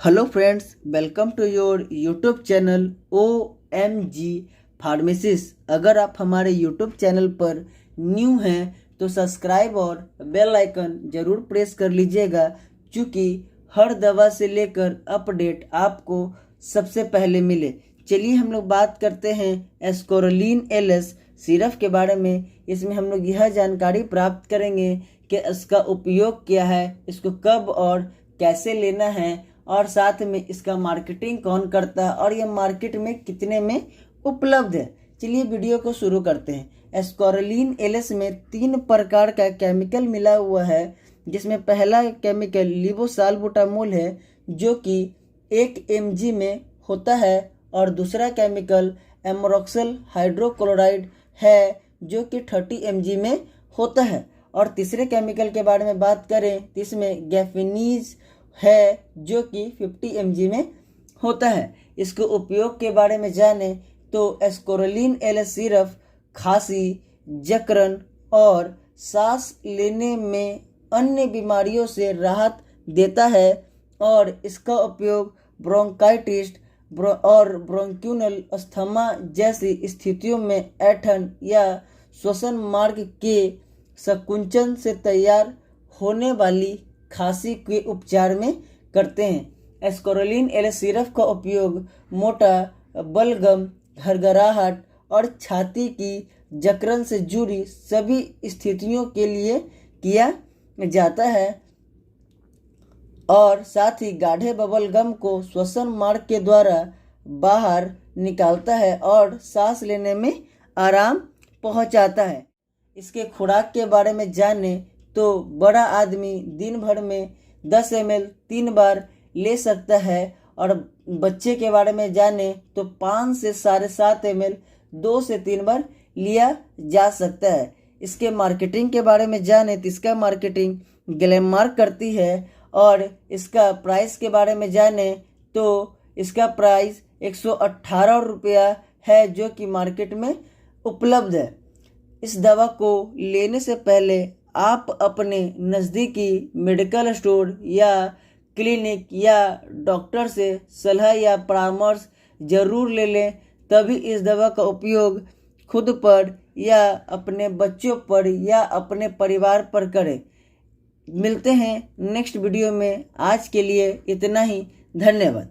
Hello friends, welcome to your YouTube channel OMG pharmacist. अगर आप हमारे यूट्यूब चैनल पर न्यू हैं तो सब्सक्राइब और बेल आइकन ज़रूर प्रेस कर लीजिएगा, क्योंकि हर दवा से लेकर अपडेट आपको सबसे पहले मिले। चलिए हम लोग बात करते हैं एस्कोरिलीन LS सिरप के बारे में। इसमें हम लोग यह जानकारी प्राप्त करेंगे कि इसका उपयोग क्या है, इसको कब और कैसे लेना है, और साथ में इसका मार्केटिंग कौन करता है और यह मार्केट में कितने में उपलब्ध है। चलिए वीडियो को शुरू करते हैं। एस्कोरिलीन LS में 3 प्रकार का केमिकल मिला हुआ है, जिसमें पहला केमिकल लिवोसाल्बुटामोल है जो कि 1 mg में होता है, और दूसरा केमिकल एमोक्सिल हाइड्रोक्लोराइड है जो कि 30 mg में होता है, और तीसरे केमिकल के बारे में बात करें तो इसमें गैफिनीज है जो कि 50 mg में होता है। इसके उपयोग के बारे में जाने तो एस्कोरिलीन LS सिरप खांसी, जकड़न और सांस लेने में अन्य बीमारियों से राहत देता है, और इसका उपयोग ब्रोंकाइटिस और ब्रोंक्यूनल अस्थमा जैसी स्थितियों में ऐंठन या श्वसन मार्ग के संकुचन से तैयार होने वाली खांसी के उपचार में करते हैं। एस्कोरिलीन LS सिरप का उपयोग मोटा, बलगम, घरघराहट और छाती की जकड़न से जुड़ी सभी स्थितियों के लिए किया जाता है, और साथ ही गाढ़े बबल गम को श्वसन मार्ग के द्वारा बाहर निकालता है और सांस लेने में आराम पहुंचाता है। इसके खुराक के बारे में जाने तो बड़ा आदमी दिन भर में 10 ml 3 बार ले सकता है, और बच्चे के बारे में जाने तो 5 से 7.5 ml 2 से 3 बार लिया जा सकता है। इसके मार्केटिंग के बारे में जाने तो इसका मार्केटिंग ग्लेनमार्क करती है, और इसका प्राइस के बारे में जाने तो इसका प्राइस 118 रुपया है जो कि मार्केट में उपलब्ध है। इस दवा को लेने से पहले आप अपने नज़दीकी मेडिकल स्टोर या क्लिनिक या डॉक्टर से सलाह या परामर्श ज़रूर ले लें, तभी इस दवा का उपयोग खुद पर या अपने बच्चों पर या अपने परिवार पर करें। मिलते हैं नेक्स्ट वीडियो में। आज के लिए इतना ही। धन्यवाद।